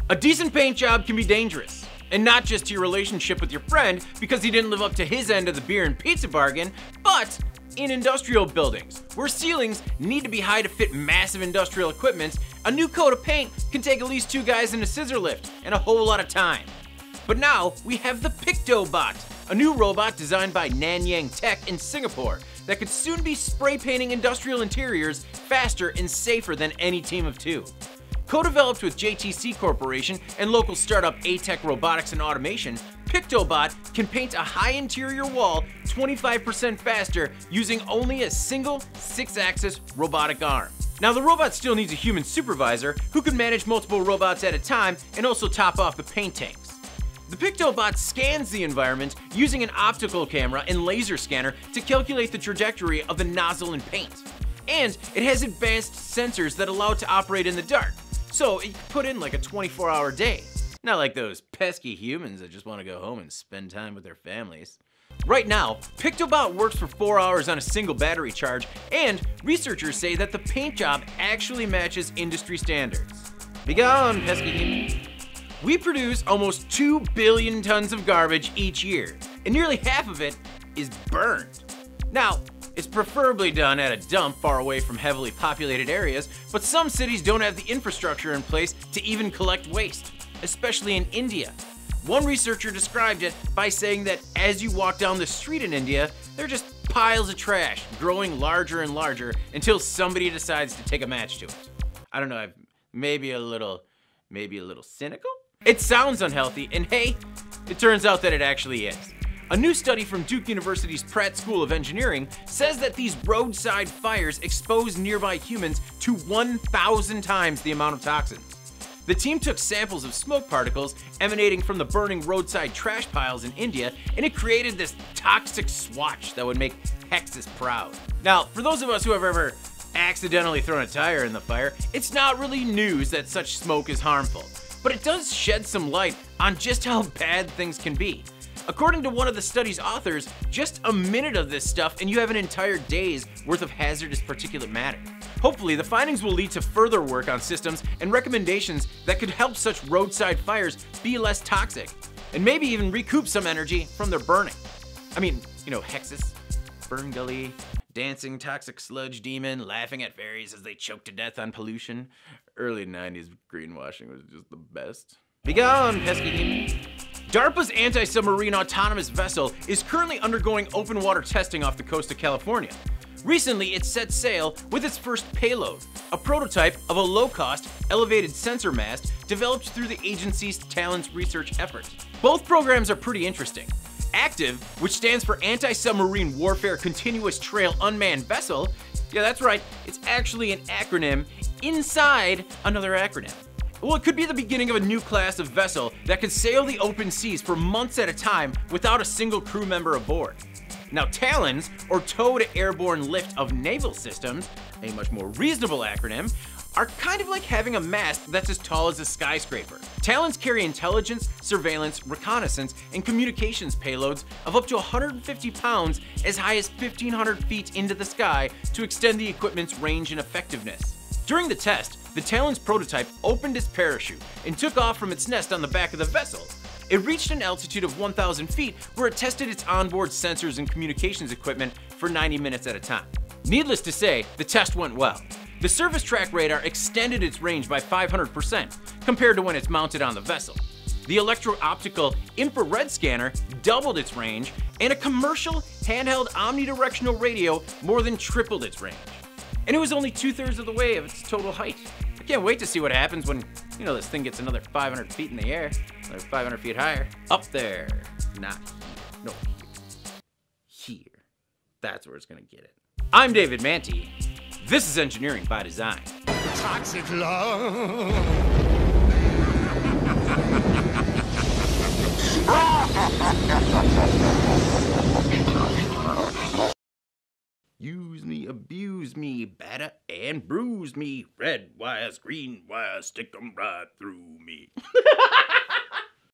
A decent paint job can be dangerous. And not just to your relationship with your friend because he didn't live up to his end of the beer and pizza bargain, but in industrial buildings, where ceilings need to be high to fit massive industrial equipment, a new coat of paint can take at least 2 guys in a scissor lift and a whole lot of time. But now we have the Pictou Bot, a new robot designed by Nanyang Tech in Singapore that could soon be spray painting industrial interiors faster and safer than any team of 2. Co-developed with JTC Corporation and local startup Aitech Robotics and Automation, Pictou Bot can paint a high interior wall 25% faster using only a single 6-axis robotic arm. Now the robot still needs a human supervisor who can manage multiple robots at a time and also top off the paint tanks. The Pictou Bot scans the environment using an optical camera and laser scanner to calculate the trajectory of the nozzle and paint. And it has advanced sensors that allow it to operate in the dark, so it can put in like a 24-hour day. Not like those pesky humans that just want to go home and spend time with their families. Right now, Pictou Bot works for 4 hours on a single battery charge, and researchers say that the paint job actually matches industry standards. Be gone, pesky humans. We produce almost 2 billion tons of garbage each year, and nearly half of it is burned. Now, it's preferably done at a dump far away from heavily populated areas, but some cities don't have the infrastructure in place to even collect waste, especially in India. One researcher described it by saying that as you walk down the street in India, they're just piles of trash growing larger and larger until somebody decides to take a match to it. I don't know, maybe a little cynical? It sounds unhealthy, and hey, it turns out that it actually is. A new study from Duke University's Pratt School of Engineering says that these roadside fires expose nearby humans to 1,000 times the amount of toxins. The team took samples of smoke particles emanating from the burning roadside trash piles in India, and it created this toxic swatch that would make Hexas proud. Now, for those of us who have ever accidentally thrown a tire in the fire, it's not really news that such smoke is harmful, but it does shed some light on just how bad things can be. According to one of the study's authors, just a minute of this stuff and you have an entire day's worth of hazardous particulate matter. Hopefully, the findings will lead to further work on systems and recommendations that could help such roadside fires be less toxic, and maybe even recoup some energy from their burning. I mean, you know, Hexas, Burn Gully, dancing toxic sludge demon, laughing at fairies as they choke to death on pollution. Early 90s greenwashing was just the best. Be gone, pesky demons. DARPA's anti-submarine autonomous vessel is currently undergoing open water testing off the coast of California. Recently, it set sail with its first payload, a prototype of a low-cost, elevated sensor mast developed through the agency's Talons research effort. Both programs are pretty interesting. ACTIVE, which stands for Anti-Submarine Warfare Continuous Trail Unmanned Vessel, yeah, that's right, it's actually an acronym inside another acronym. Well, it could be the beginning of a new class of vessel that could sail the open seas for months at a time without a single crew member aboard. Now, Talons, or Towed Airborne Lift of Naval Systems, a much more reasonable acronym, are kind of like having a mast that's as tall as a skyscraper. Talons carry intelligence, surveillance, reconnaissance, and communications payloads of up to 150 pounds as high as 1,500 feet into the sky to extend the equipment's range and effectiveness. During the test, the Talons prototype opened its parachute and took off from its nest on the back of the vessel. It reached an altitude of 1,000 feet where it tested its onboard sensors and communications equipment for 90 minutes at a time. Needless to say, the test went well. The surface track radar extended its range by 500% compared to when it's mounted on the vessel. The electro-optical infrared scanner doubled its range, and a commercial handheld omnidirectional radio more than tripled its range. And it was only 2/3 of the way of its total height. I can't wait to see what happens when, you know, this thing gets another 500 feet in the air, another 500 feet higher. Up there, not here, no, here. That's where it's gonna get it. I'm David Manti. This is Engineering by Design. Toxic love. Use me, abuse me, batter and bruise me. Red wires, green wires, stick 'em right through me.